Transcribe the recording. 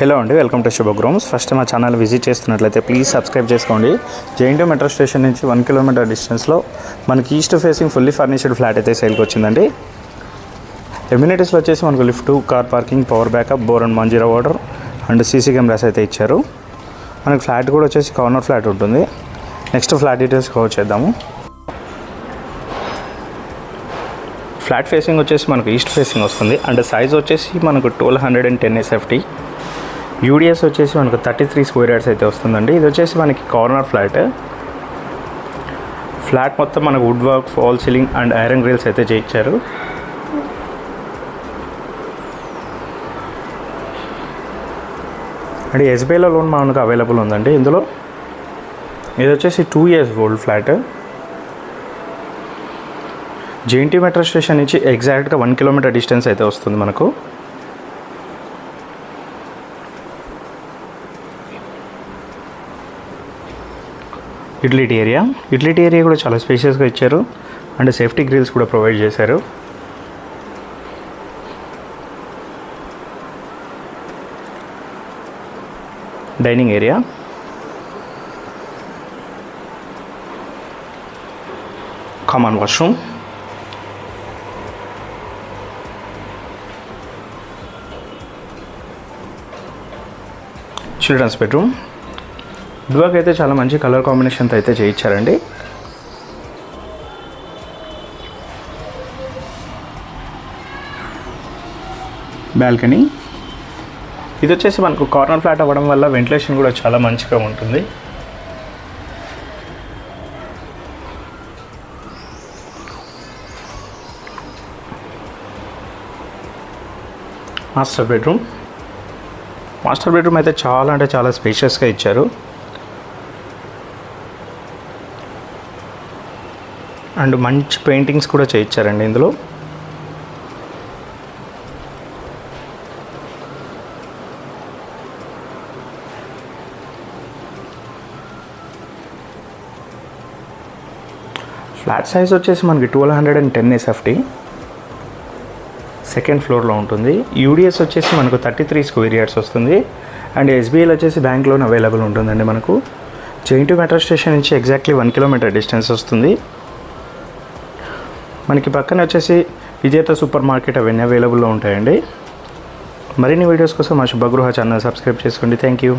Hello అండి, welcome to శుభగ్రూమ్స్. First మా ఛానల్ విజిట్ చేస్తున్నట్లయితే ప్లీజ్ సబ్స్క్రైబ్ చేసుకోండి. జేఎన్టీ మెట్రో స్టేషన్ నుంచి 1 కిలోమీటర్ డిస్టెన్స్లో మనకి east facing fully furnished flat అయితే సేల్కి వచ్చిందండి. ఎమ్యూనిటీస్లో వచ్చేసి మనకు lift, car parking, power backup, bore and Manjira water and CC cameras అయితే ఇచ్చారు. మనకి ఫ్లాట్ కూడా వచ్చేసి కార్నర్ ఫ్లాట్ ఉంటుంది. నెక్స్ట్ ఫ్లాట్ డీటెయిల్స్ కవర్ చేద్దాము. ఫ్లాట్ ఫేసింగ్ వచ్చేసి మనకు ఈస్ట్ ఫేసింగ్ వస్తుంది అండ్ సైజ్ వచ్చేసి మనకు 1210 SFT. యూడిఎస్ వచ్చేసి మనకు 33 స్క్వేర్ యార్డ్స్ అయితే వస్తుందండి. ఇది వచ్చేసి మనకి కార్నర్ ఫ్లాట్ మొత్తం మనకు wood work, fall ceiling and iron grills అయితే చేయించారు. అండ్ ఎస్బీఐలో లోన్ మనకు అవైలబుల్ ఉందండి. ఇందులో ఇది వచ్చేసి 2 years old flat. JNT metro station నుంచి ఎగ్జాక్ట్గా 1 కిలోమీటర్ డిస్టెన్స్ అయితే వస్తుంది మనకు. యూటిలిటీ ఏరియా కూడా చాలా స్పేషియస్గా ఇచ్చారు అండ్ సేఫ్టీ గ్రిల్స్ కూడా ప్రొవైడ్ చేశారు. Dining area, common washroom, children's bedroom. Wood అయితే చాలా మంచి కలర్ కాంబినేషన్తో అయితే చేయించారండి. బాల్కనీ, ఇది వచ్చేసి మనకు కార్నర్ ఫ్లాట్ అవ్వడం వల్ల వెంటిలేషన్ కూడా చాలా మంచిగా ఉంటుంది. మాస్టర్ బెడ్రూమ్ అయితే చాలా స్పేషియస్గా ఇచ్చారు అండ్ మంచి పెయింటింగ్స్ కూడా చేయించారండి ఇందులో. ఫ్లాట్ సైజ్ వచ్చేసి మనకి 1210 SFT. సెకండ్ ఫ్లోర్లో ఉంటుంది. యూడిఎస్ వచ్చేసి మనకు 33 స్క్వేర్ యార్డ్స్ వస్తుంది అండ్ ఎస్బీఐలో వచ్చేసి బ్యాంక్ లోన్ అవైలబుల్ ఉంటుందండి మనకు. జేఎన్టీ మెట్రో స్టేషన్ నుంచి ఎగ్జాక్ట్లీ 1 కిలోమీటర్ డిస్టెన్స్ వస్తుంది. మనకి పక్కన వచ్చేసి విజేత సూపర్ మార్కెట్ అవన్నీ అవైలబుల్లో ఉంటాయండి. మరిన్ని వీడియోస్ కోసం మా శుభగృహ ఛానల్ సబ్స్క్రైబ్ చేసుకోండి. Thank you.